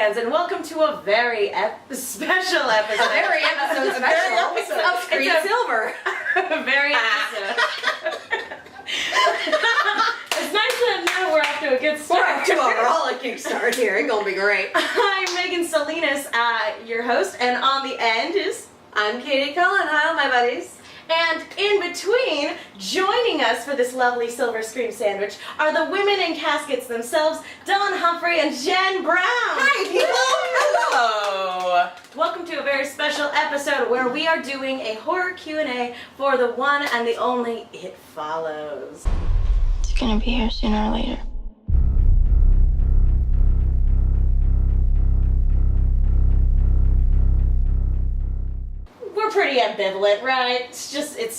fans, and welcome to a very special episode. Very episode special of Screen Silver. Very episode. It's nice to know we're off to a good start. We're off to a rollicking start here. It's gonna be great. I'm Megan Salinas, your host, and on the end is... I'm Katie Cullen. Hi, all my buddies. And in between, joining us for this lovely silver scream sandwich are the Women in Caskets themselves, Dawn Humphrey and Jen Brown. Hi, people. Hello. Welcome to a very special episode where we are doing a horror Q&A for the one and the only It Follows. It's gonna be here sooner or later. We're pretty ambivalent, right? It's just it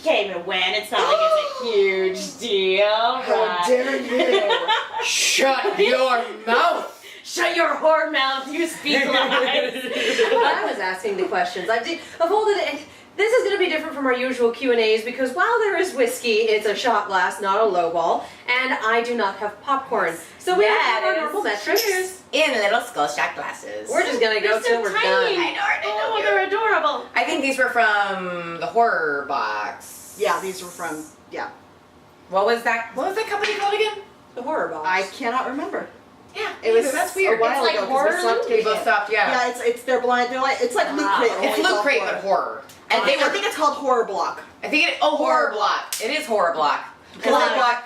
came and went. It's not like it's a huge deal, right? How dare you? Shut your mouth! Shut your whore mouth, you speak lies. I was asking the questions. This is going to be different from our usual Q&As because while there is whiskey, it's a shot glass, not a lowball, and I do not have popcorn. So we have our normal metrics. Cheers. In little skull shot glasses. We're just going to go till we're done. I know, Oh, they're adorable. I think these were from the horror box. Yeah, these were from, yeah. What was that company called again? The horror box. I cannot remember. Yeah, It was that's weird. a while It's like ago 'cause horror we stopped We getting both it. stopped, yeah. Yeah, it's they're blind. They're like it's like Loot Crate. only It's called Loot Crate, horror. but horror. And And they I were. think it's called Horror Block. I think Horror Block. It is Horror Block. Because Horror that- Block.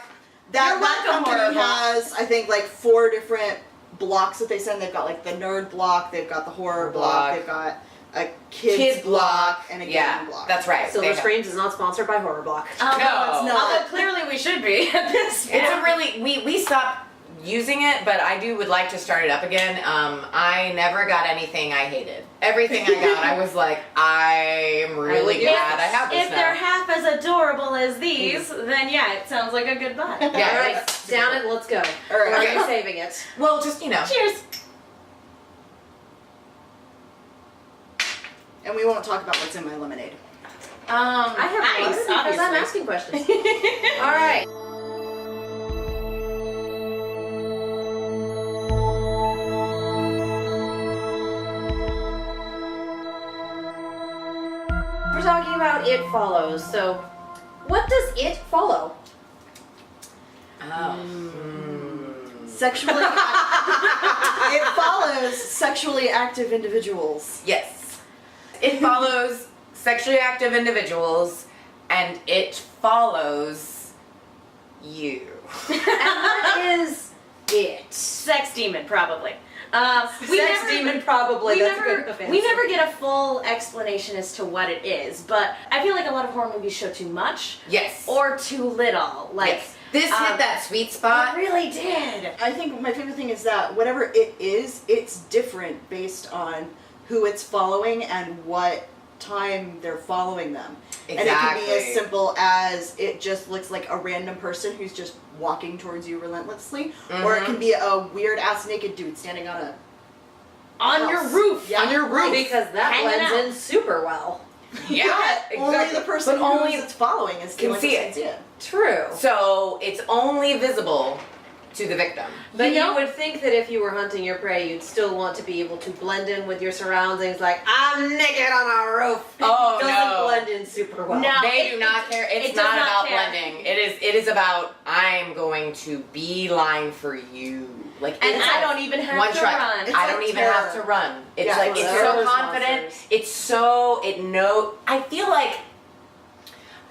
That You're welcome, Horror company Block. has I think like 4 different blocks that they send. They've got like the nerd block. They've got the horror block. Block. They've got a kids block and a Yeah, gaming block. that's right. Silver They have- Screams is not sponsored by Horror Block. Although No. it's not. Although clearly we should be at this point. It's a really we stopped using it, but I would like to start it up again. I never got anything I hated. Everything I got, I was like, I'm really glad I have this If they're now. half as adorable as these, then yeah, it sounds like a good buy. Yeah, All right, it's- down it, let's go. All right. Or are Okay. you saving it? Well, just Cheers. And we won't talk about what's in my lemonade. I have ice, water because I'm obviously. asking questions. All right. We're talking about It Follows. So, what does It follow? Sexually, it follows sexually active individuals. Yes. It follows sexually active individuals, and it follows you. And what is it? Sex demon, probably. Sex demon, probably. That's a good we never get a full explanation as to what it is, but I feel like a lot of horror movies show too much Yes. or too little. Like yes. This hit that sweet it spot. really did. I think my favorite thing is that whatever it is, it's different based on who it's following and what time they're following them. And it can be as Exactly. simple as it just looks like a random person who's just walking towards you relentlessly, or it can be a weird ass naked dude standing on a On your house. roof. Yeah. On your roof. Because that Hanging blends out. in super well. Yeah, Only exactly. the person but only who's it's following is the can one see who it. can see it. True. So it's only visible to the victim. But You know- you would think that if you were hunting your prey, you'd still want to be able to blend in with your surroundings. Like, I'm naked on a roof. Oh, Doesn't no. blend in super well. No. They it- do not care. it It's does not not about care. blending. It is about I'm going to beeline for you. Like And it's I like don't even have one to strike. run. It's I like don't even terror. have to run. It's Yeah, like it's it's terror so confident. monsters. It's so I feel like.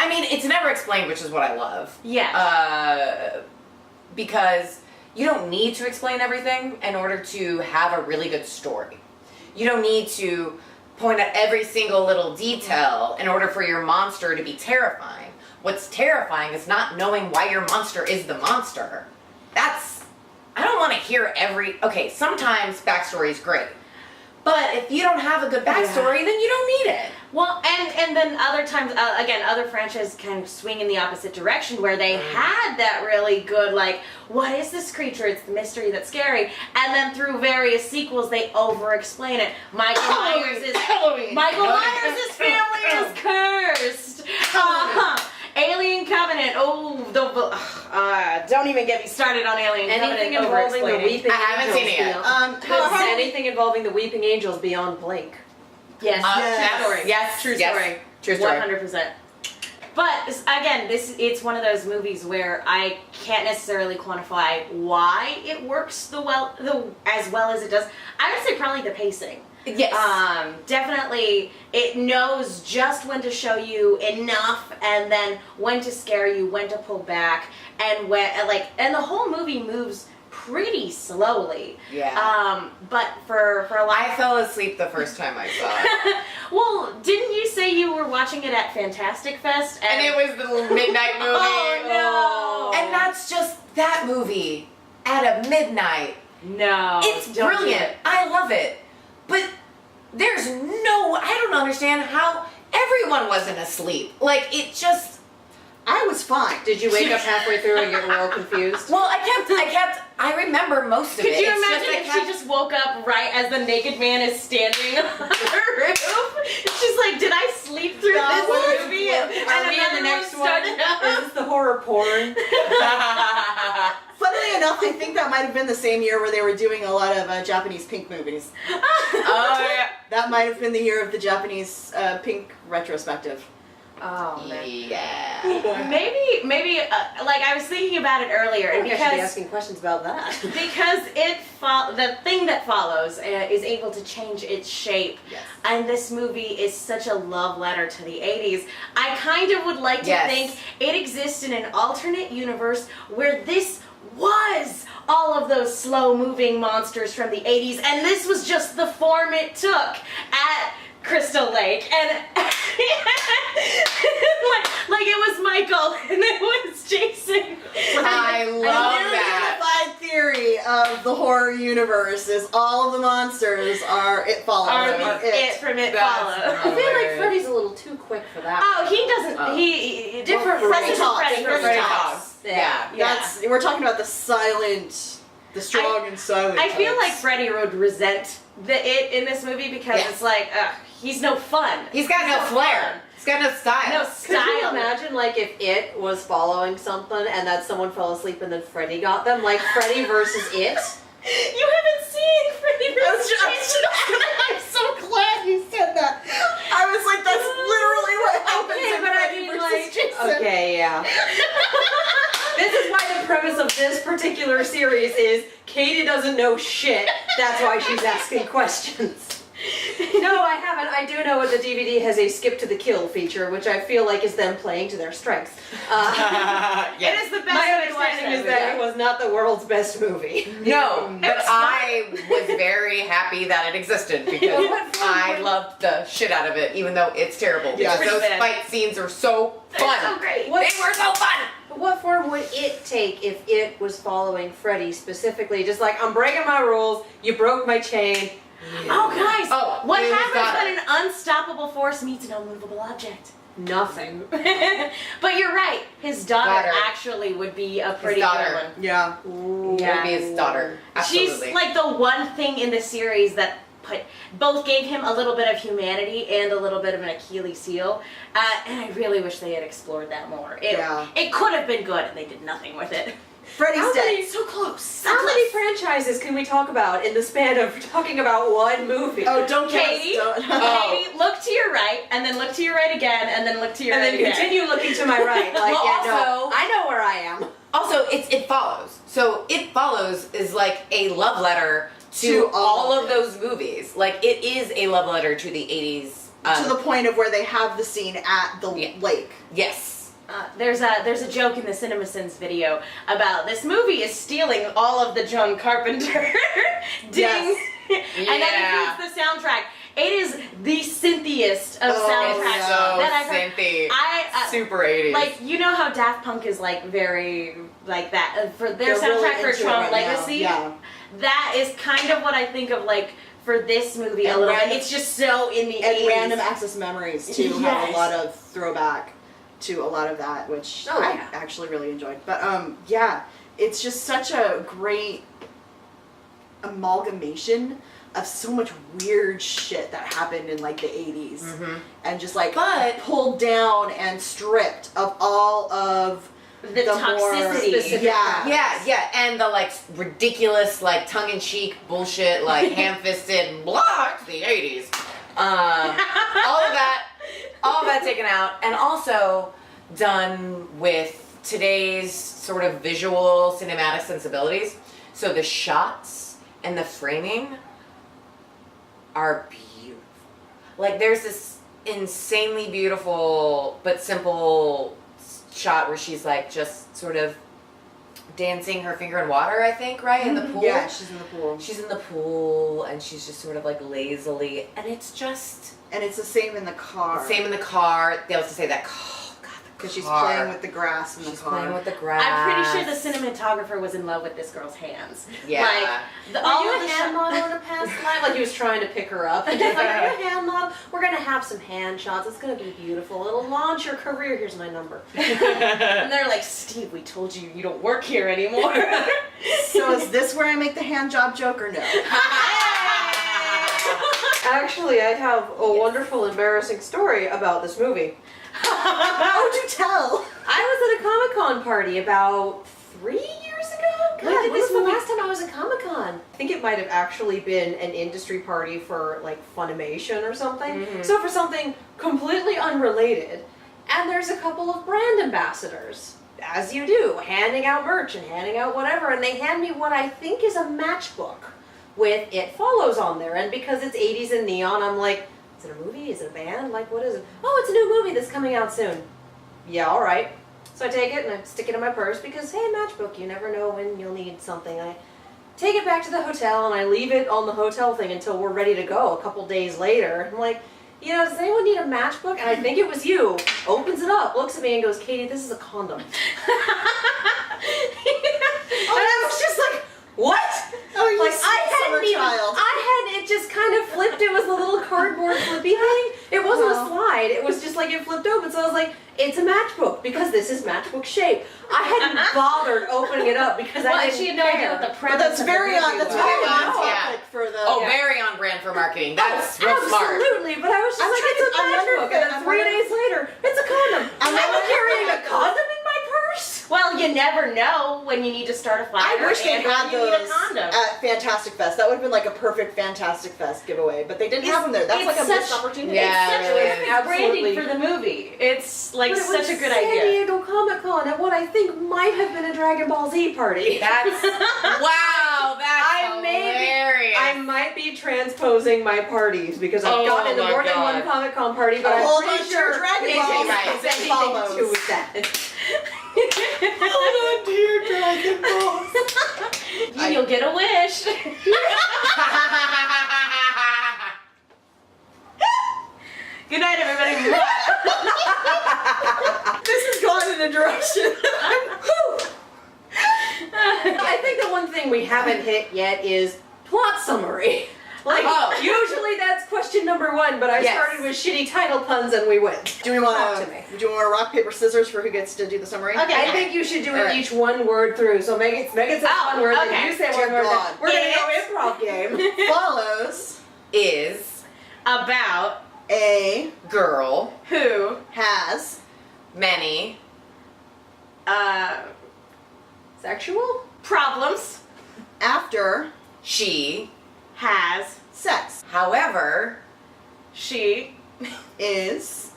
I mean, it's never explained, which is what I love. Yeah. Because you don't need to explain everything in order to have a really good story. You don't need to point out every single little detail in order for your monster to be terrifying. What's terrifying is not knowing why your monster is the monster. I don't want to hear okay, sometimes backstory is great. But if you don't have a good backstory, then you don't need it. Well, and then other times, again, other franchises kind of swing in the opposite direction where they had that really good, like, what is this creature? It's the mystery that's scary. And then through various sequels, they over-explain it. Michael Myers' family is cursed. Alien Covenant. Oh, don't even get me started on Alien Anything Covenant. involving the Over-explaining. Weeping I haven't Angels. seen it yet. Anything involving the Weeping Angels beyond Blake. Yes, Yes. true story. Yes. True Yes. story. True story. 100%. But again, it's one of those movies where I can't necessarily quantify why it works as well as it does. I would say probably the pacing. Yes. Definitely, it knows just when to show you enough, and then when to scare you, when to pull back, and and the whole movie moves pretty slowly. Yeah. But for a lot. I fell asleep the first time I saw it. Well, didn't you say you were watching it at Fantastic Fest? And it was the midnight movie. Oh no! And that's just that movie at a midnight. No, It's don't do brilliant. it. I love it. But there's I don't understand how everyone wasn't asleep. Like, it just... I was fine. Did you wake up halfway through and get real confused? Well, I remember most of Could it. you It's imagine just, I if she kept- just woke up right as the naked man is standing on the roof? She's like, did I sleep through That this was movie? good. Are we in another the next one? started up? Is this the horror porn? Funnily enough, I think that might have been the same year where they were doing a lot of Japanese pink movies. Oh, yeah. That might have been the year of the Japanese pink retrospective. Oh man. Yeah. Maybe like I was thinking about it earlier, and I think I should be because asking questions about that. the thing that follows is able to change its shape, Yes. and this movie is such a love letter to the 80s. I kind of would like to Yes. think it exists in an alternate universe where this was all of those slow-moving monsters from the 80s, and this was just the form it took at Crystal Lake, and like it was Michael and it was Jason. I love that. The unified theory of the horror universe is all of the monsters are It Follows. Or it from It That's Follows. I feel like hilarious. Freddy's a little too quick for that. Oh, he doesn't. Oh. He Different Freddy Freddy talks, Freddy different Freddy Freddy talks. Yeah. That's we're talking about the silent, the strong and silent. I feel like types. Freddy would resent it in this movie because Yes. it's like he's no fun. He's got no flair. He's got no style. No Could you style. imagine, like, if it was following something and that someone fell asleep and then Freddy got them? Like, Freddy versus it? You haven't seen Freddy vs. Jason. I'm so glad you said that. I was like, that's literally what happens Okay, in but I Freddy mean, versus like, Jason. okay, yeah. This is why the premise of this particular series is Katie doesn't know shit. That's why she's asking questions. No, I haven't. I do know the DVD has a skip to the kill feature, which I feel like is them playing to their strengths. It is the best My way to watch understanding is that that it was not the world's best movie. No, but was I was very happy that it existed because What fun I would- loved the shit out of it, even though it's terrible. Yeah, Because it's those bad. fight scenes are so fun. so great. They were so fun. But what form would it take if it was following Freddy specifically? Just like, I'm breaking my rules, you broke my chain. Oh, guys! Oh, what it was happens that. when an unstoppable force meets an unmovable object? Nothing. But you're right. His daughter actually would be a pretty daughter. good one. Yeah. Yeah. Maybe his daughter. Absolutely. She's like the one thing in the series that both gave him a little bit of humanity and a little bit of an Achilles heel. And I really wish they had explored that more. It could have been good, and they did nothing with it. Freddy's How dead. many- So close. How many franchises can we talk about in the span of talking about one movie? Oh, don't Katie? Don't. Katie, look to your right, and then look to your right again, and then look to your and right then again. continue looking to my right. Like, Well, yeah, no, also- I know where I am. Also, It Follows. So It Follows is like a love letter to To all all of of those movies. Like, it is a love letter to the 80s. To the point of where they have the scene at the Yeah. lake. Yes. There's a joke in the CinemaSins video about this movie is stealing all of the John Carpenter ding, Yes. and that includes the soundtrack. It is the synthiest of Oh, soundtracks yeah. So that I've heard. synthy. Super 80s. Like, you know how Daft Punk is like very like that for their They're really soundtrack for into it Tron right Legacy. now. That is kind of what I think of like for this movie a And little bit. random- It's just so in the And 80s. Random Access Memories too have Yes. a lot of throwback to a lot of that, which Oh, I yeah. actually really enjoyed. But yeah, it's just such a great amalgamation of so much weird shit that happened in like the 80s and just like But- pulled down and stripped of all of The more toxicity. specific Yeah, and the like ridiculous, like tongue-in-cheek bullshit, like ham-fisted, blah, it's the 80s. All of that taken out, and also done with today's sort of visual cinematic sensibilities. So the shots and the framing are beautiful. Like there's this insanely beautiful but simple shot where she's like just sort of dancing her finger in water, I think, right? In the pool. Yeah, she's in the pool. She's in the pool and she's just sort of like lazily, and it's just And it's the same in the car. same in the car. They also say that, oh god, Because she's car. playing with the grass in the She's car. playing with the grass. I'm pretty sure the cinematographer was in love with this girl's hands. Yeah. Like, Are all you of a the hand model in a past life? Like he was trying to pick her up. And he's like, are you a hand model? We're going to have some hand shots. It's going to be beautiful. It'll launch your career. Here's my number. And they're like, Steve, we told you you don't work here anymore. So is this where I make the hand job joke or no? Actually, I have a wonderful, embarrassing story about this movie. How would you tell? I was at a Comic-Con party about 3 years ago. God, When did when was this the movie- last time I was at Comic-Con? I think it might have actually been an industry party for like Funimation or something. So for something completely unrelated. And there's a couple of brand ambassadors, as you do, handing out merch and handing out whatever. And they hand me what I think is a matchbook with It Follows on there. And because it's 80s and neon, I'm like, is it a movie? Is it a band? Like, what is it? Oh, it's a new movie that's coming out soon. Yeah, all right. So I take it and I stick it in my purse because, hey, matchbook, you never know when you'll need something. I take it back to the hotel and I leave it on the hotel thing until we're ready to go a couple days later. I'm like, you know, does anyone need a matchbook? And I think it was you. Opens it up, looks at me and goes, Katie, this is a condom. And I was just like, what? Oh, you Like sweet summer child. it just kind of flipped. It was a little cardboard flippy thing. It wasn't a slide. It was just like it flipped open. So I was like, it's a matchbook because this is matchbook shape. I hadn't bothered opening it up because I didn't she had no idea care. what the But premise that's of the very movie on. That's was. very on Yeah. topic for the. Oh, very on brand for marketing. That's Oh, real smart. absolutely, but I was just I'm like, trying it's a to- I wonder matchbook, if and it- then I 3 wonder- days later, it's a condom. I'm I'm wondering- carrying a condom in my purse. Well, you never know when you need to start a fire. I wish they and when had you need a those condom. at Fantastic Fest. That would have been like a perfect Fantastic Fest giveaway, but they didn't have them there. That's like a it's missed such- opportunity. Yeah. It's such it really perfect is. branding Absolutely. for the movie. It's like But it such was a good San idea. Diego Comic-Con at what I think might have been a Dragon Ball Z party. That's wow. That's hilarious. I might be transposing my parties because I've Oh gotten into my more than God. one Comic-Con party, but I'm Hold pretty on to sure your Dragon it Balls has as it anything to do follows. with that. Hold on to your Dragon Balls. You'll get a wish. Good night, everybody. This has gone in a direction. I think the one thing we haven't hit yet is plot summary. Like, Oh. usually that's question number one, but I Yes. started with shitty title puns and we win. Do we want Talk to? to me. Do you want to rock paper scissors for who gets to do the summary? Okay. I think you should do it Alright. each one word through. So Megan says Oh, one word, okay. then you say Dear one word. then God. We're gonna It's- go improv game. Follows Is About a girl who has many Sexual? problems after she has sex however she is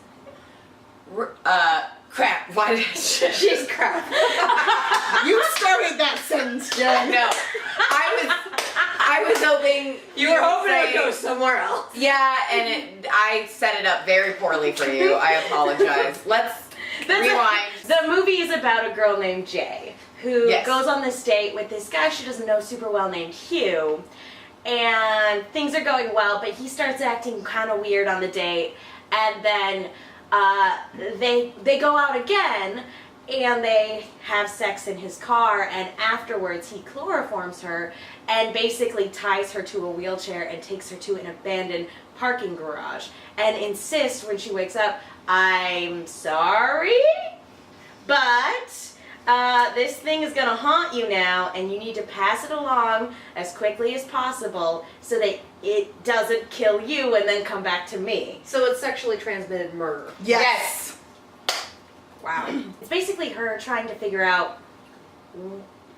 crap why did I She's crap. you started that sentence, Jen. no I was hoping You were hoping it say- would go somewhere else. yeah and I set it up very poorly for you. I apologize. Let's rewind. The movie is about a girl named Jay who Yes. goes on this date with this guy she doesn't know super well named Hugh, and things are going well, but he starts acting kind of weird on the date, and then they go out again and they have sex in his car, and afterwards he chloroforms her and basically ties her to a wheelchair and takes her to an abandoned parking garage and insists when she wakes up, I'm sorry, but this thing is going to haunt you now, and you need to pass it along as quickly as possible so that it doesn't kill you and then come back to me. So it's sexually transmitted murder. Yes. Wow. It's basically her trying to figure out.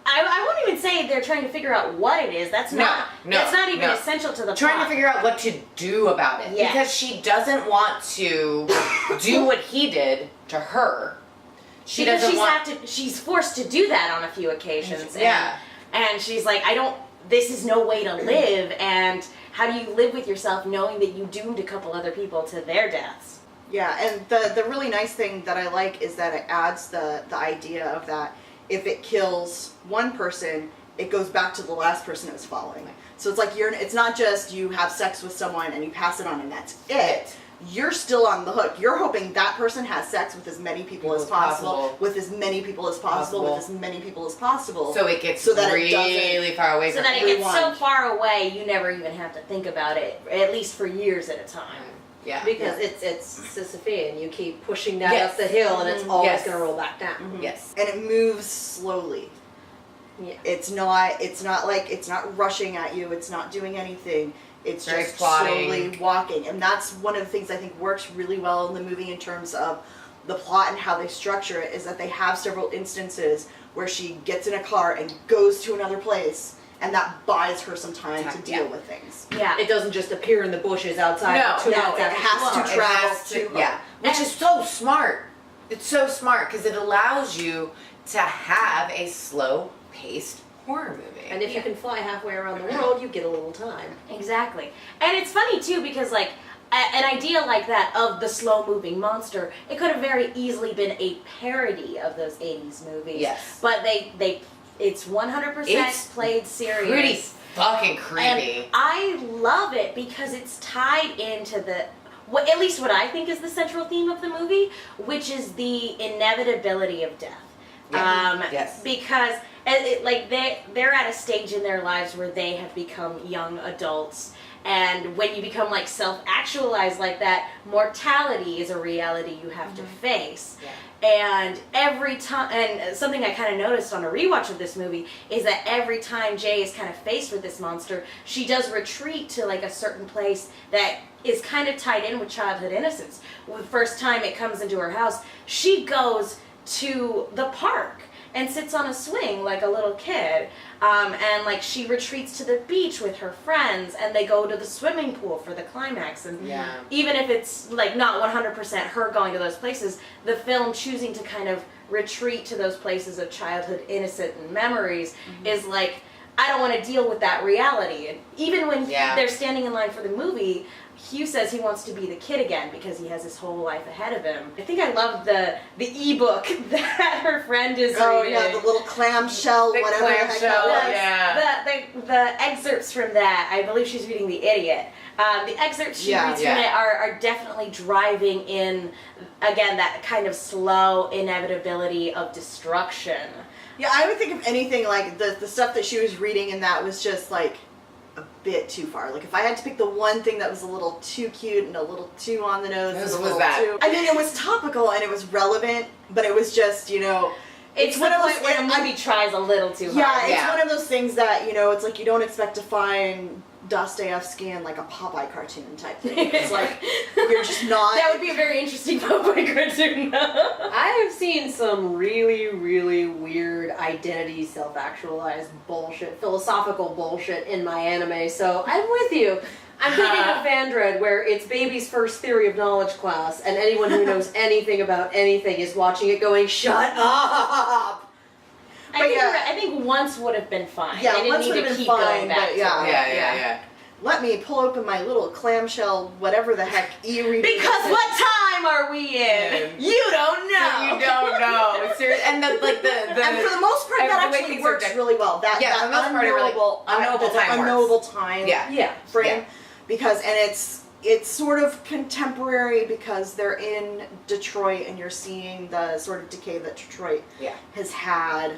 I won't even say they're trying to figure out what it is. That's not even essential to the Trying plot. to figure out what to do about it. Yes. Because she doesn't want to do what he did to her. She because doesn't want she's forced to do that on a few occasions. Yeah. And she's like, this is no way to live, and how do you live with yourself knowing that you doomed a couple other people to their deaths? Yeah, and the really nice thing that I like is that it adds the idea of that if it kills one person, it goes back to the last person it was following. So it's like it's not just you have sex with someone and you pass it on and that's it. You're still on the hook. You're hoping that person has sex with as many people as possible, with as many people as possible, with as many people as possible. So it gets that really far away So from that it everyone. gets so far away, you never even have to think about it, at least for years at a time. Yeah. Because it's Sisyphean. You keep pushing that Yes. up the hill and it's always Yes. going to roll back down. Mhm. Yes. And it moves slowly. Yeah. It's not rushing at you. It's not doing anything. It's Very just plotting. slowly walking. And that's one of the things I think works really well in the movie in terms of the plot and how they structure it, is that they have several instances where she gets in a car and goes to another place, and that buys her some time to deal with things. Yeah. It doesn't just appear in the bushes outside. No, two No, minutes it after has she to walks. travel has to her. Yeah. Which is so smart. It's so smart because it allows you to have a slow-paced horror movie. And if you can fly halfway around the world, you get a little time. Exactly. And it's funny too because like an idea like that of the slow moving monster, it could have very easily been a parody of those 80s movies. Yes. But it's 100% It's played serious. pretty fucking creepy. And I love it because it's tied into at least what I think is the central theme of the movie, which is the inevitability of death. Yeah. Yes. Because they're at a stage in their lives where they have become young adults, and when you become like self-actualized like that, mortality is a reality you have to face. Yeah. And every time, and something I kind of noticed on a rewatch of this movie is that every time Jay is kind of faced with this monster, she does retreat to like a certain place that is kind of tied in with childhood innocence. The first time it comes into her house, she goes to the park and sits on a swing like a little kid, and like she retreats to the beach with her friends, and they go to the swimming pool for the climax. And Yeah. even if it's like not 100% her going to those places, the film choosing to kind of retreat to those places of childhood innocent and memories is like, I don't want to deal with that reality. And even when they're standing in line for the movie, Hugh says he wants to be the kid again because he has his whole life ahead of him. I think I love the ebook that her friend is Oh reading. yeah, the little clamshell, The whatever the heck clamshell, that was. yeah. The excerpts from that, I believe she's reading The Idiot. The excerpts she reads from it are definitely driving in, again, that kind of slow inevitability of destruction. Yeah, I would think if anything, like the stuff that she was reading in that was just like a bit too far. Like if I had to pick the one thing that was a little too cute and a little too on the nose, This and a was little that. too. I mean, it was topical and it was relevant, but it was just It's one the of point those- where the movie tries a little too hard. yeah, it's Yeah. one of those things that it's like you don't expect to find Dostoevsky in like a Popeye cartoon type thing. It's like you're just not. That would be a very interesting Popeye cartoon. I have seen some really, really weird identity self-actualized bullshit, philosophical bullshit in my anime, so I'm with you. I'm thinking of Vandred, where it's baby's first theory of knowledge class, and anyone who knows anything about anything is watching it going, shut up! I think once would have been fine. Yeah, they didn't once need would to have been keep fine, going back but to yeah. it. Yeah. Let me pull open my little clamshell, whatever the heck e-reader. Because what time are we in? You don't know. You don't know. Seriously. And and for the most part, and that the way actually things are works done. really well. That Yeah, for the most part, it really- unknowable time works. unknowable time Yeah. frame, because it's sort of contemporary because they're in Detroit and you're seeing the sort of decay that Detroit has had,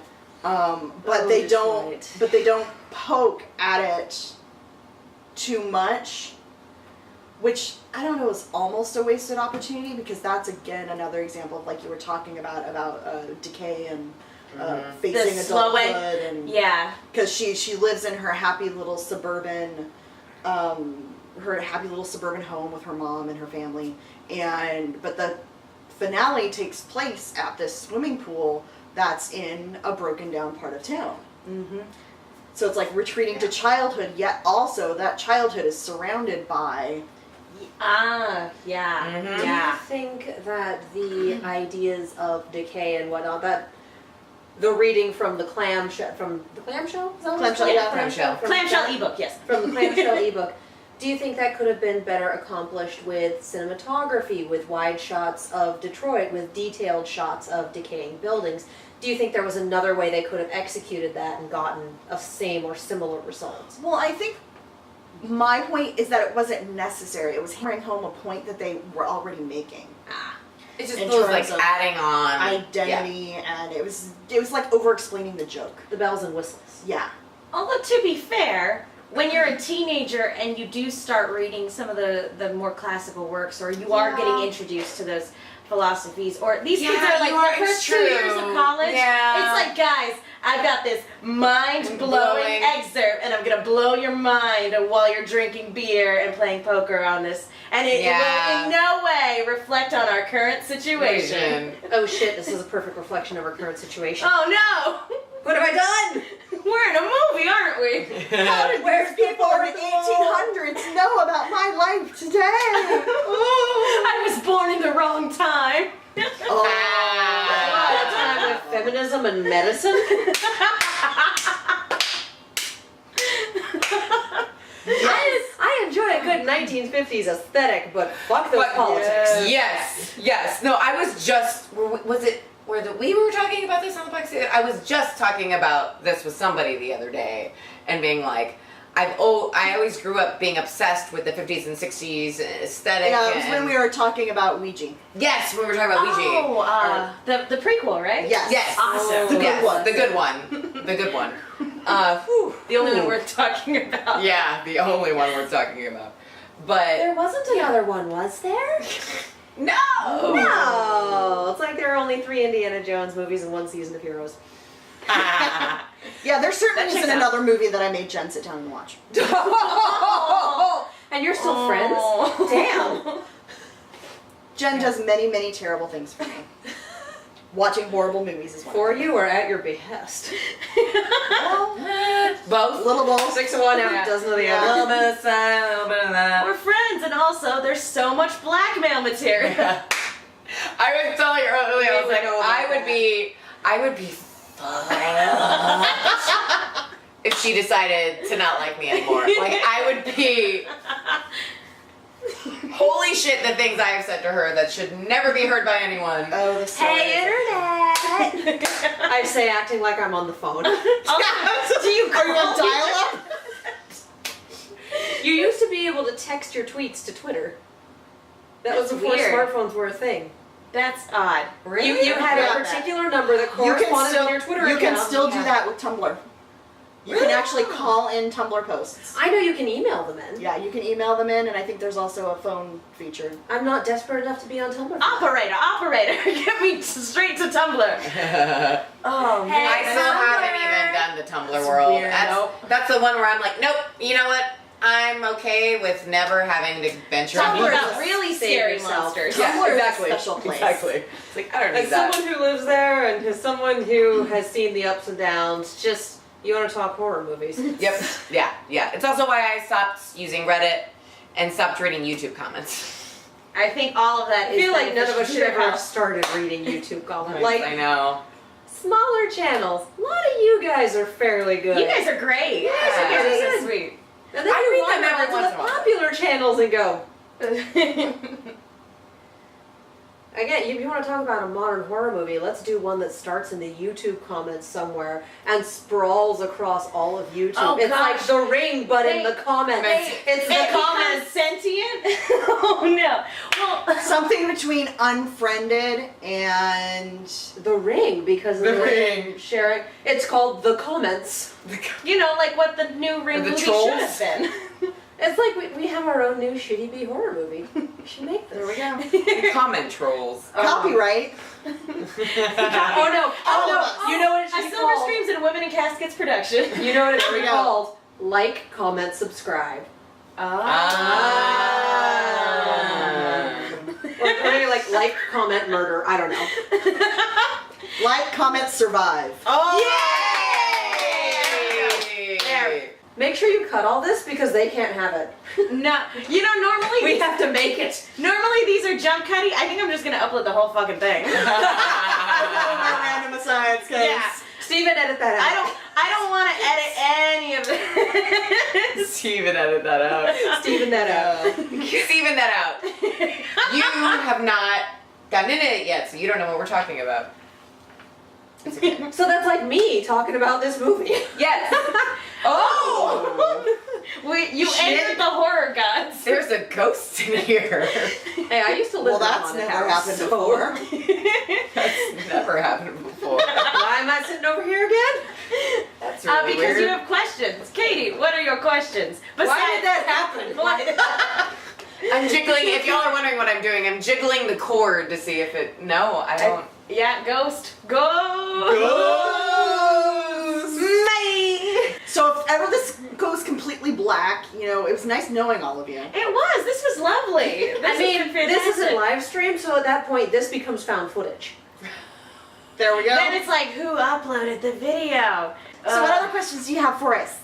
but they don't poke at it too much, which I don't know is almost a wasted opportunity, because that's again another example of, like you were talking about decay and facing The slow way. adulthood, and Yeah. because she lives in her happy little suburban home with her mom and her family, but the finale takes place at this swimming pool that's in a broken down part of town. Mm-hmm. So it's like retreating to childhood, yet also that childhood is surrounded by. Yeah. Mhm. Do you Yeah. think that the ideas of decay and whatnot, that the reading from the clamshell, Is that what it's Clamshell, called? yeah. Clamshell. Clamshell ebook, yes. From the clamshell ebook. Do you think that could have been better accomplished with cinematography, with wide shots of Detroit, with detailed shots of decaying buildings? Do you think there was another way they could have executed that and gotten a same or similar results? Well, I think my point is that it wasn't necessary. It was hammering home a point that they were already making. It just In feels like terms of adding on Identity, and it was like over explaining the joke. The bells and whistles. Yeah. Although to be fair, when you're a teenager and you do start reading some of the more classical works, or you are getting introduced to those philosophies, or these kids Yeah, are like you are, the first it's 2 years true. of college. Yeah. It's like, guys, I've got this mind-blowing Blowing. excerpt, and I'm gonna blow your mind while you're drinking beer and playing poker on this, and it will in no way reflect on our current situation. Oh shit, this is a perfect reflection of our current situation. Oh no! What have I done? We're in a movie, aren't we? How did these people in the 1800s know about my life today? I was born in the wrong time. What a time with feminism and medicine. I enjoy a good 1950s aesthetic, but fuck those politics. Yes. No, I was just. Was it where we were talking about this on the podcast? I was just talking about this with somebody the other day, and being like, I always grew up being obsessed with the 50s and 60s aesthetic. Yeah, it was when we were talking about Ouija. Yes, when we were talking about Ouija. Oh, the prequel, right? Yes. Yes. Awesome. The good one. The good one. The good one. The only one worth talking about. Yeah, the only one we're talking about. But There wasn't another one, was there? no. No. It's like there are only 3 Indiana Jones movies and 1 season of Heroes. Yeah, there certainly That checks isn't out. another movie that I made Jen sit down and watch. And you're still Oh. friends? Damn. Jen does many, many terrible things for me. Watching horrible movies is one. For you or at your behest? Both. Little both. 6 of one, half Yeah. a dozen of the A other. little bit of that, a little bit of that. We're friends, and also there's so much blackmail material. I was telling you earlier, I was We like, know about I would be fucked if she decided to not like me anymore. Like, I would be. Holy shit, the things I have said to her that should never be heard by anyone. Oh, the Hey, internet! I say acting like I'm on the phone. Do you Are you on dial-up? You used to be able to text your tweets to Twitter. That was That's before weird. smartphones were a thing. That's odd. You had Yeah. a particular number that You can corresponded still, with your Twitter you account. can still do Yeah. that with Tumblr. You can actually call in Tumblr posts. I know you can email them in. Yeah, you can email them in, and I think there's also a phone feature. I'm not desperate enough to be on Tumblr. Operator, get me straight to Tumblr. Oh man. I still haven't even done the Tumblr world. weird. That's the one where I'm like, nope, you know what? I'm okay with never having to venture Tumblr out. about really Save scary yourself. monsters. Yeah, Tumblr is a exactly. special place. Exactly. It's like, I don't need As that. someone who lives there and as someone who has seen the ups and downs, just you want to talk horror movies. Yep. Yeah. It's also why I stopped using Reddit and stopped reading YouTube comments. I think all of that I is feel like none of us beneficial should to ever your have started reading YouTube comments. I Like know. smaller channels. A lot of you guys are fairly good. You guys are great. Yeah, you guys yeah. are so sweet. And then I you read them wander every onto once the in a while. popular channels and go. Again, if you want to talk about a modern horror movie, let's do one that starts in the YouTube comments somewhere and sprawls across all of YouTube. Oh, it's gosh. like The Ring, but in Wait, the comments. It's the It comments. becomes sentient? Oh no. Well, Something between Unfriended and The Ring, because of The Ring. sharing. It's called The Comments. you know, like what the new Ring The movie trolls? should have been. It's like we have our own new Shitty B horror movie. We should make this. There we go. Comment trolls. Copyright. Oh no! All of Oh us. no! You know what it should A be Silver called? Streams and Women in Caskets production. You know what it should There be we go. called? Like, comment, subscribe. Or maybe like, comment, murder. I don't know. Like, comment, survive. Oh! Yay! There. Make sure you cut all this because they can't have it. No, you know, normally We have to make it. normally these are jump cutty. I think I'm just gonna upload the whole fucking thing. Random asides, guys. Yeah. Steven, edit that out. I don't want to edit any of this. Steven, edit that out. Steven that out. Steven that out. You have not gotten into it yet, so you don't know what we're talking about. It's okay. So that's like me talking about this movie. Yes. Oh! You Shit. entered the horror gods. There's a ghost in here. Hey, I used to live Well, in a that's haunted never house, happened so- before. That's never happened before. Why am I sitting over here again? That's really Because weird. you have questions. Katie, what are your questions? Why did that happen? I'm jiggling. If y'all are wondering what I'm doing, I'm jiggling the cord to see if it. No, I don't. Yeah, ghost. Go. So if ever this goes completely black, you know, it was nice knowing all of you. It was. This was lovely. This I mean, has been this isn't fantastic. live stream, so at that point, this becomes found footage. There we go. Then it's like, who uploaded the video? So what other questions do you have for us?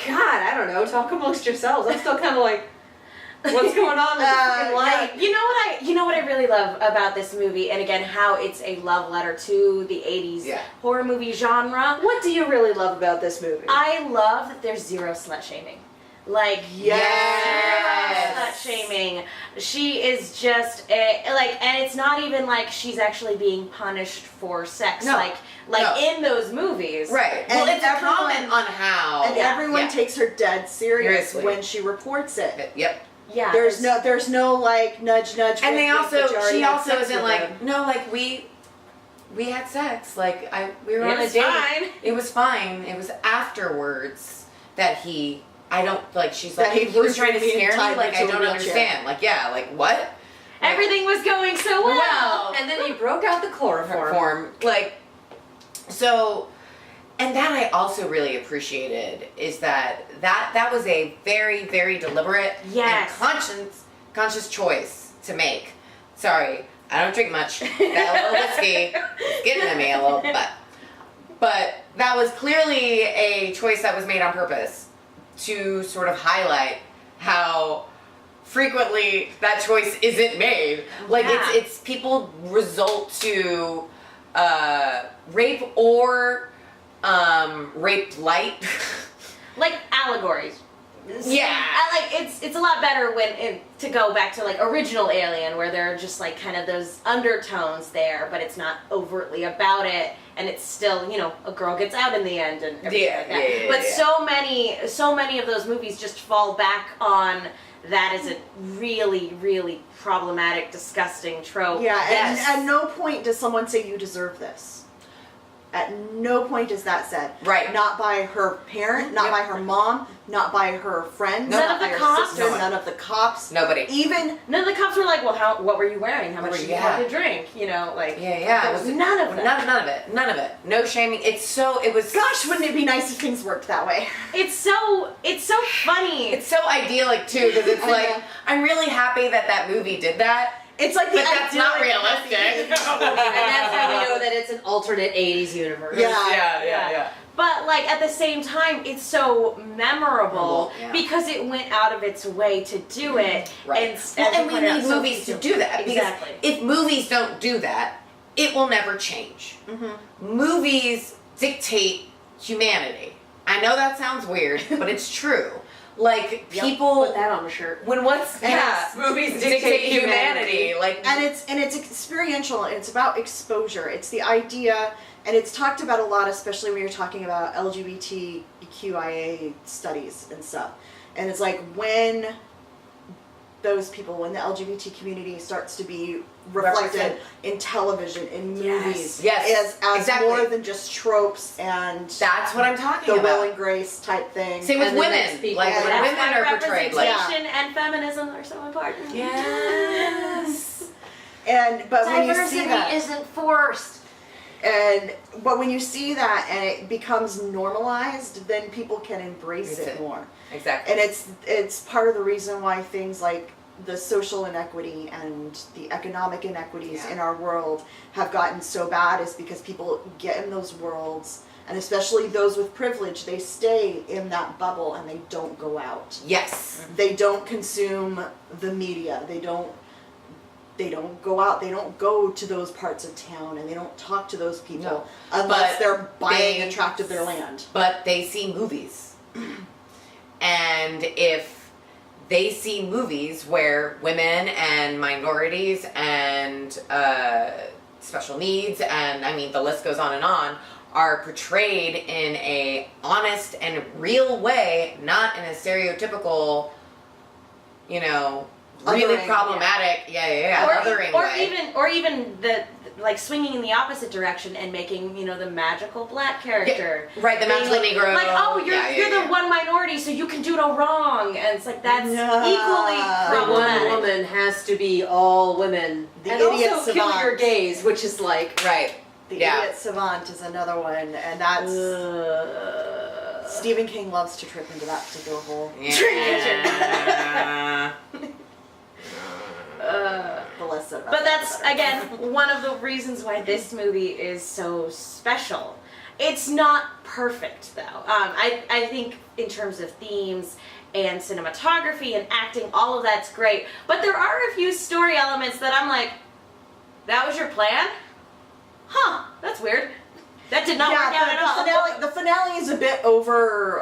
God, I don't know. Talk amongst yourselves. I'm still kind of like, what's going on in the freaking life? You know what I really love about this movie, and again, how it's a love letter to the 80s Yeah. horror movie genre. What do you really love about this movie? I love that there's zero slut shaming. Like, Yes. slut shaming. She is just and it's not even like she's actually being punished for sex, No. like No. in those movies. Right. And Well, it's a everyone- comment on how. And everyone takes her dead serious Seriously. when she reports it. Yep. Yeah. There's no like nudge nudge. And they wink, wink, also, that you already she had also sex isn't with like, them. no, like we had sex. Like we were It on a was date. fine. It was fine. It was afterwards that she's That like, he he was was trying to being scare me. tied Like I into a don't wheelchair. understand. Like yeah, like what? Everything was going so well. Well, And then he broke out the chloroform. form. Like, so, and that I also really appreciated is that was a very, very deliberate Yes. and conscious choice to make. Sorry, I don't drink much. That little whiskey is getting to me a little bit. But that was clearly a choice that was made on purpose to sort of highlight how frequently that choice isn't made. Like Yeah. it's people result to rape or raped light. Like allegories. Yeah. It's a lot better to go back to like original Alien, where there are just like kind of those undertones there, but it's not overtly about it, and it's still, you know, a girl gets out in the end and everything Yeah, like that. yeah, yeah, But yeah. so many of those movies just fall back on that as a really, really problematic, disgusting trope. Yeah, and Yes. at no point does someone say you deserve this. At no point is that said. Right. Not by her parent, not Yep. by her mom, not by her friends, None not of the by her cops. sister, No one. none of the cops. Nobody. Even None of the cops were like, well, what were you wearing? How much What did were- you have to drink? You know, like, Yeah. there it was was- none of that. None of it. None of it. No shaming. It was. gosh, wouldn't it be nice if things worked that way? It's so funny. It's so idyllic too, because it's I like know. I'm really happy that movie did that. It's like the But that's not idyllic realistic. And that's how we know that it's an alternate 80s universe. Yeah. But like at the same time, it's so memorable Yeah. because it went out of its way to do it. Right. And, Well, as you and we pointed out, need so movies to few do that. Because Exactly. if movies don't do that, it will never change. Mm-hmm. Movies dictate humanity. I know that sounds weird, but it's true. Like people, Put that on a shirt. movies dictate humanity. Like And it's experiential. It's about exposure. It's the idea, and it's talked about a lot, especially when you're talking about LGBTQIA studies and stuff. And it's like when those people, when the LGBT community starts to be reflected in television, in movies, Yes. as Exactly. more than just tropes and That's what I'm talking the about. Will and Grace type thing. Same with And the women. next people. Like when That's women why are portrayed like representation and feminism are so important. yes. But when you see that, isn't forced. but when you see that and it becomes normalized, then people can embrace That's it it. more. Exactly. And it's part of the reason why things like the social inequity and the economic inequities in our world have gotten so bad, is because people get in those worlds, and especially those with privilege, they stay in that bubble and they don't go out. Yes. They don't consume the media. They don't go out. They don't go to those parts of town, and they don't talk to those people unless But they're buying a they- tract of their land. But they see movies. And if they see movies where women and minorities and special needs, and I mean the list goes on, are portrayed in a honest and real way, not in a stereotypical, really Othering, problematic, othering way. or even the like swinging in the opposite direction and making the magical black character, Right, the being magical Negro. like, oh, you're the yeah. one minority, so you can do no wrong, and it's like that's equally The one problematic. woman has to be all women. The and idiot also kill savant. your gays, which is like... Right. The Yeah. Idiot Savant is another one, and that's Stephen King loves to trip into that particular hole. Yeah. The less said about But that, that's the better. again one of the reasons why this movie is so special. It's not perfect though. I think in terms of themes and cinematography and acting, all of that's great. But there are a few story elements that I'm like, that was your plan? Huh? That's weird. That did not work out at all. The finale is a bit over.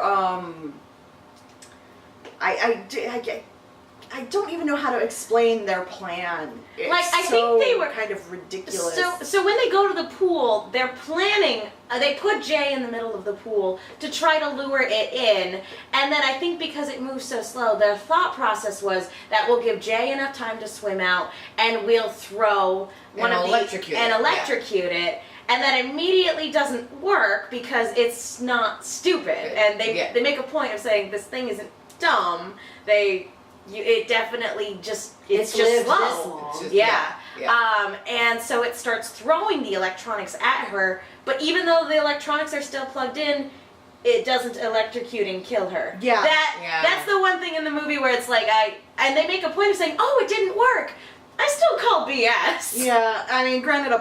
I don't even know how to explain their plan. It's Like, I so think they were- kind of ridiculous. So when they go to the pool, they're planning. They put Jay in the middle of the pool to try to lure it in, and then I think because it moves so slow, their thought process was that we'll give Jay enough time to swim out, and we'll throw one And of electrocute and it, electrocute it. And that immediately doesn't work because it's not stupid, and they make a point of saying this thing isn't dumb. It definitely just it's just lived slow. this long. It's just- Yeah. yeah. And so it starts throwing the electronics at her, but even though the electronics are still plugged in, it doesn't electrocute and kill her. Yeah. That's the one thing in the movie where it's like and they make a point of saying, "Oh, it didn't work." I still call BS. Yeah, I mean, granted,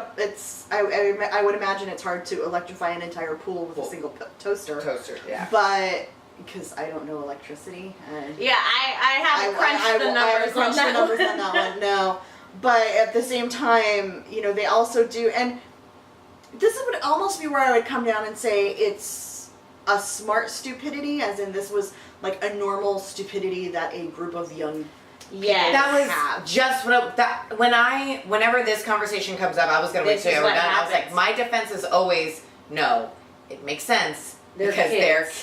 I would imagine it's hard to electrify an entire pool with a single toaster. Toaster, yeah. But because I don't know electricity. Yeah, I haven't crunched the numbers on that one. No, but at the same time, they also do, and this would almost be where I would come down and say it's a smart stupidity, as in this was like a normal stupidity that a group of young Yeah. That was have. just whenever this conversation comes up, I was gonna wait This till is we're what done. I was like, happens. my defense is always no. It makes sense They're because kids.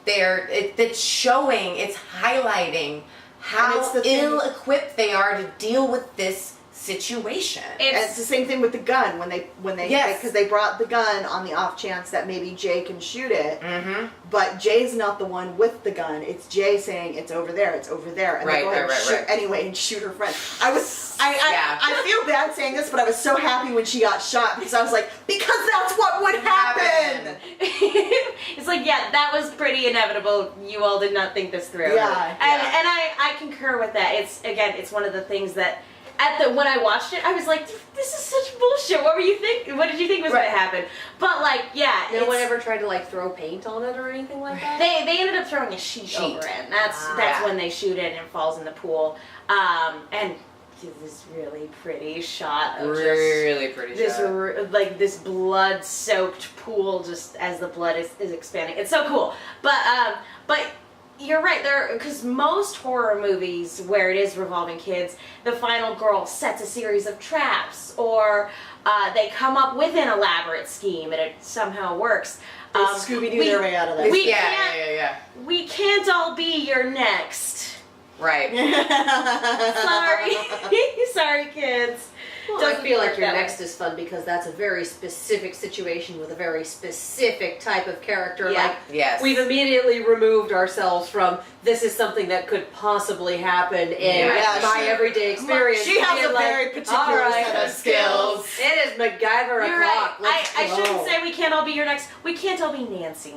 they're kids. It's showing, it's highlighting And how it's the thing- ill-equipped they are to deal with this situation. And it's the same thing with the gun when they Yes. because they brought the gun on the off chance that maybe Jay can shoot it, Mm-hmm. but Jay's not the one with the gun. It's Jay saying it's over there, and Right, they go ahead and right, shoot right. anyway and shoot her friend. I Yeah. I feel bad saying this, but I was so happy when she got shot because I was like, because that's what would happen. It's like, yeah, that was pretty inevitable. You all did not think this through. Yeah. And I concur with that. It's one of the things that when I watched it, I was like, this is such bullshit. What did you think was Right. gonna happen? But like, yeah, No one ever tried to like throw paint on it or anything like that? they ended up throwing a sheet over it. And that's Yeah. when they shoot it and it falls in the pool. And this really pretty shot of just Really pretty this shot. this blood-soaked pool just as the blood is expanding. It's so cool. But you're right there, because most horror movies where it is revolving kids, the final girl sets a series of traps, or they come up with an elaborate scheme and it somehow works. They Scooby-Doo their way out of that. We yeah. can't all be your next Right. Sorry, kids. Well, I Doesn't feel work like your that way. next is fun because that's a very specific situation with a very specific type of character. Yeah. Like, Yes. we've immediately removed ourselves from this is something that could possibly happen in Yeah, my she- everyday experience. She has Being a like, very particular all right, set of skills. It is MacGyver You're o'clock. right. I Let's shouldn't go. say we can't all be your next. We can't all be Nancy.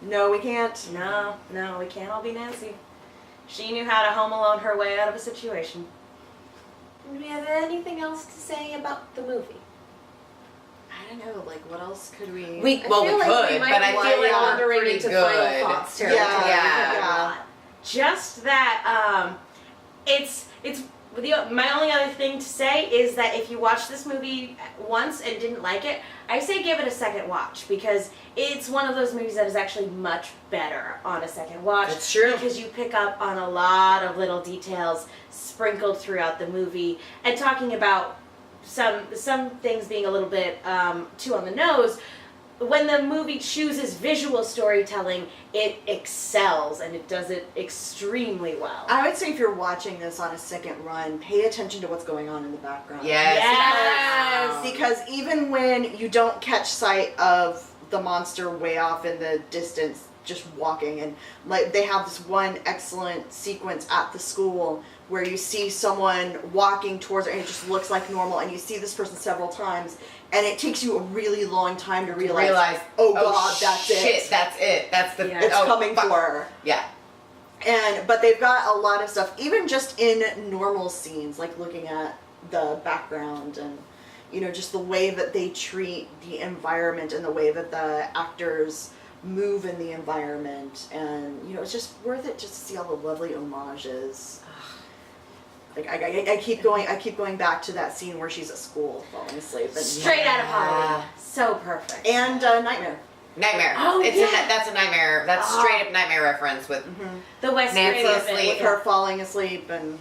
No, we can't. No, we can't all be Nancy. She knew how to home alone her way out of a situation. Do we have anything else to say about the movie? I don't know, like what else could we? We I well feel we like could, we might but I be feel like we're wandering pretty into good. final thoughts territory. Yeah. Just that my only other thing to say is that if you watch this movie once and didn't like it, I say give it a second watch because it's one of those movies that is actually much better on a second watch. That's true. Because you pick up on a lot of little details sprinkled throughout the movie and talking about some things being a little bit too on the nose. When the movie chooses visual storytelling, it excels and it does it extremely well. I would say if you're watching this on a second run, pay attention to what's going on in the background. Yes. Because even when you don't catch sight of the monster way off in the distance, just walking, and like they have this one excellent sequence at the school where you see someone walking towards it and it just looks like normal, and you see this person several times, and it takes you a really long time to realize oh god, that's shit, it. That's it. That's the Yeah. It's oh, coming fuck. for her. Yeah. But they've got a lot of stuff, even just in normal scenes, like looking at the background and, you know, just the way that they treat the environment and the way that the actors move in the environment. And, you know, it's just worth it just to see all the lovely homages. Like I keep going back to that scene where she's at school falling asleep. And, Straight out of Halloween. So perfect. And Nightmare. Nightmare. Oh, yeah. That's a nightmare. That's straight up nightmare reference with The West Nancy Korean asleep. bit, With her falling asleep and...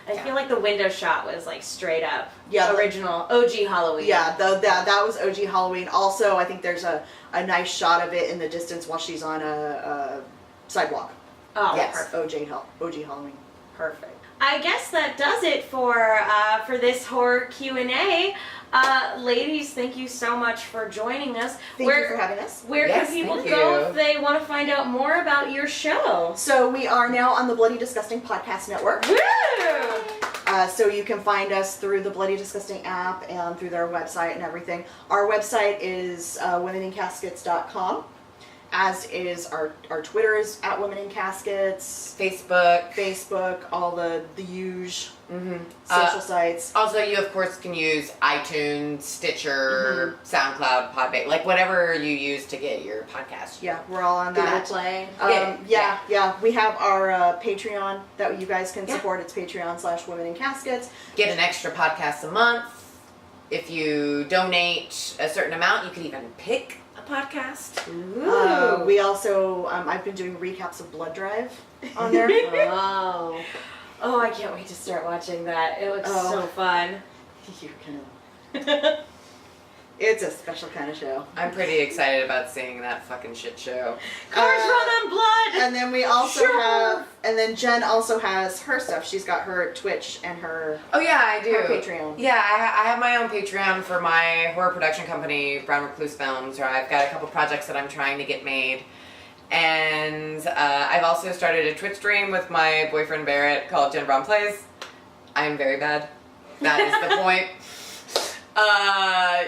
I feel like the window shot was like straight up Yeah. original OG Halloween. Yeah, that was OG Halloween. Also, I think there's a nice shot of it in the distance while she's on a sidewalk. Oh, Yes, perfect. OG Halloween. Perfect. I guess that does it for this horror Q&A. Ladies, thank you so much for joining us. Thank you for having us. Where Yes, can people thank go you. if they want to find out more about your show? So we are now on the Bloody Disgusting Podcast Network. Woo! So you can find us through the Bloody Disgusting app and through their website and everything. Our website is womenincaskets.com, as is our Twitter is at Women in Caskets, Facebook. all the huge Mm-hmm. social sites. Also, you of course can use iTunes, Stitcher, SoundCloud, Podbay, like whatever you use to get your podcast. Yeah, we're all on Google that. Play. Yeah. We have our Patreon that you guys can Yeah. support. It's Patreon/Women in Caskets. Get an extra podcast a month. If you donate a certain amount, you can even pick a podcast. Ooh. We also, I've been doing recaps of Blood Drive on there. Oh. Oh, I can't wait to start watching that. It looks Oh. so fun. You're gonna. It's a special kind of show. I'm pretty excited about seeing that fucking shit show. Cars run on blood! And then we also Sure. have, and then Jen also has her stuff. She's got her Twitch and her Oh yeah, I do. Her Patreon. Yeah, I have my own Patreon for my horror production company, Brown Recluse Films, where I've got a couple projects that I'm trying to get made. And I've also started a Twitch stream with my boyfriend Barrett called Jen Brown Plays. I'm very bad. That is the point.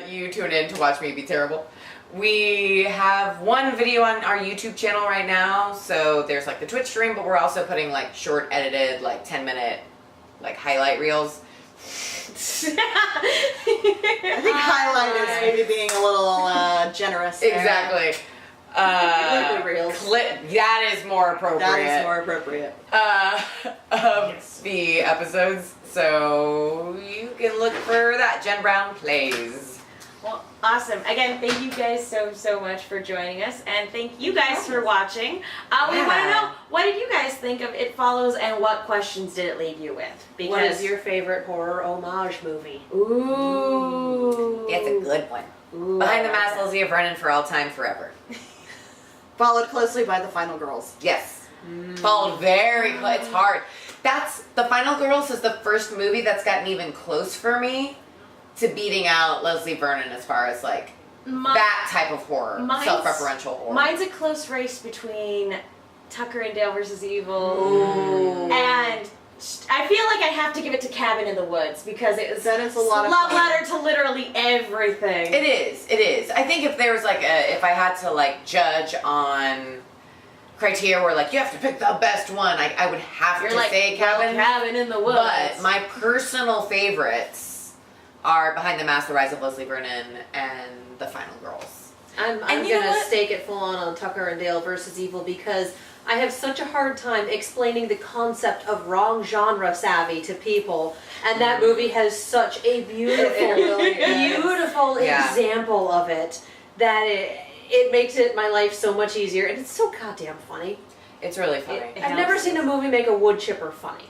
You tune in to watch me be terrible. We have one video on our YouTube channel right now, so there's like the Twitch stream, but we're also putting like short edited, like 10-minute like highlight reels. I think highlight is maybe being a little generous. there. Exactly. Blooper reels. That is more appropriate. That is more appropriate. Of the episodes, so you can look for that. Jen Brown Plays. Well, awesome. Again, thank you guys so much for joining us, and thank you guys for watching. We want to Yeah. know, what did you guys think of It Follows, and what questions did it leave you with? What is your favorite horror homage movie? Ooh. It's a good one. Ooh, Behind the I like Mask, Lizzie of Vernon for all time, forever. Followed closely by The Final Girls. Yes. Followed very close. It's hard. That's The Final Girls is the first movie that's gotten even close for me to beating out Leslie Vernon as far as like that type of horror, self-referential horror. Mine's a close race between Tucker and Dale versus Evil, and I feel like I have to give it to Cabin in the Woods because it was That is a lot of love fun. letter to literally everything. It is. I think if there was like if I had to like judge on criteria where like you have to pick the best one, I would have You're to like, say well, Cabin. Cabin in the Woods. But my personal favorites are Behind the Mask: The Rise of Leslie Vernon and The Final Girls. I'm you know gonna what? stake it full on Tucker and Dale versus Evil because I have such a hard time explaining the concept of wrong genre savvy to people, and that movie has such a beautiful, really is. beautiful Yeah. example of it that it makes it my life so much easier, and it's so goddamn funny. It's really funny. I've never seen a movie make a wood chipper funny.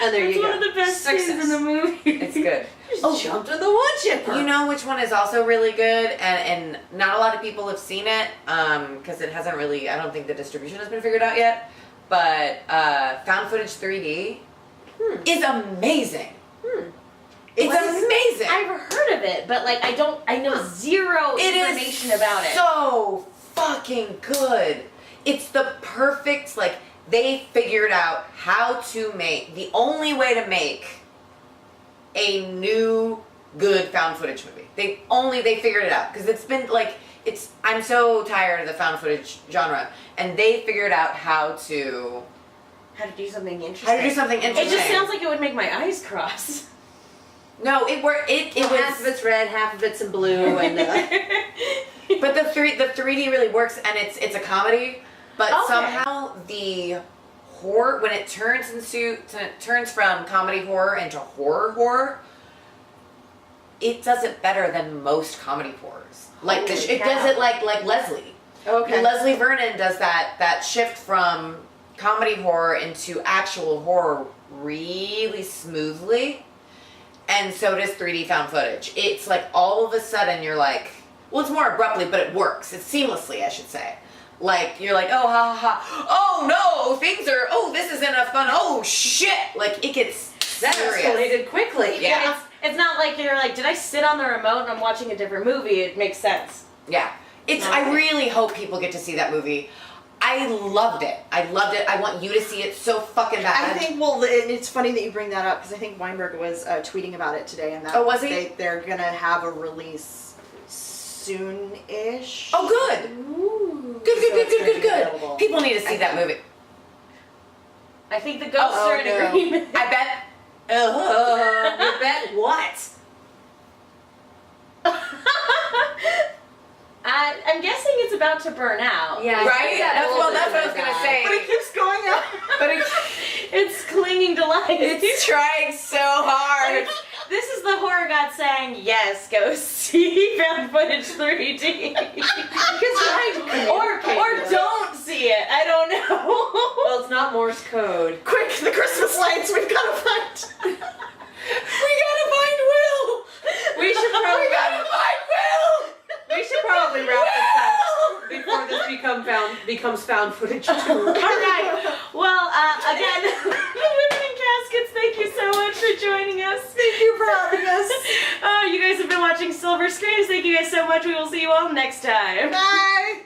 And there That's you go. one of the best Success. scenes in the movie. It's good. Just jumped with the wood chipper. You know which one is also really good, and not a lot of people have seen it because it hasn't really. I don't think the distribution has been figured out yet. But found footage 3D is amazing. It's amazing. I've heard of it, but like I know zero information about it. So fucking good. It's the perfect like they figured out how to make the only way to make a new good found footage movie. They figured it out because it's been like I'm so tired of the found footage genre, and they figured out how to do something interesting. How to do something It interesting. just sounds like it would make my eyes cross. No, it worked. It half of was. it's red, half of it's in blue, and But the 3D really works, and it's a comedy. But Okay. somehow the horror when it turns from comedy horror into horror, it does it better than most comedy horrors. Like it does it like Leslie. Okay. Leslie Vernon does that shift from comedy horror into actual horror really smoothly. And so does 3D found footage. It's like all of a sudden you're like, well, it's more abruptly, but it works. It's seamlessly, I should say. Like, you're like, oh, ha, ha, ha. Oh, no, this isn't a fun, oh, shit. Like, it gets that serious. escalated quickly. Yeah. It's not like you're like, did I sit on the remote and I'm watching a different movie? It makes sense. Yeah. I really hope people get to see that movie. I loved it. I want you to see it so fucking bad. I think, and it's funny that you bring that up because I think Weinberg was tweeting about it today, and that Oh, was he? they're gonna have a release soon-ish. Oh, good. Ooh. So it's gonna be Good. available. People need to see that movie. I think the ghosts Oh, are in no. agreement. I bet. You bet what? I'm guessing it's about to burn out. Yeah. Right? That's what I was gonna say. But it keeps going up. But It's clinging to life. it's trying so hard. This is the horror god saying, yes, go see found footage 3D. or don't see it. I don't know. Well, it's not Morse code. Quick, the Christmas lights! We've got to find. We gotta find Will. We should We probably gotta find Will. wrap this up before this becomes found footage too. All right. Well, again, Women in Caskets, thank you so much for joining us. Thank you for having us. You guys have been watching Silver Screens. Thank you guys so much. We will see you all next time. Bye.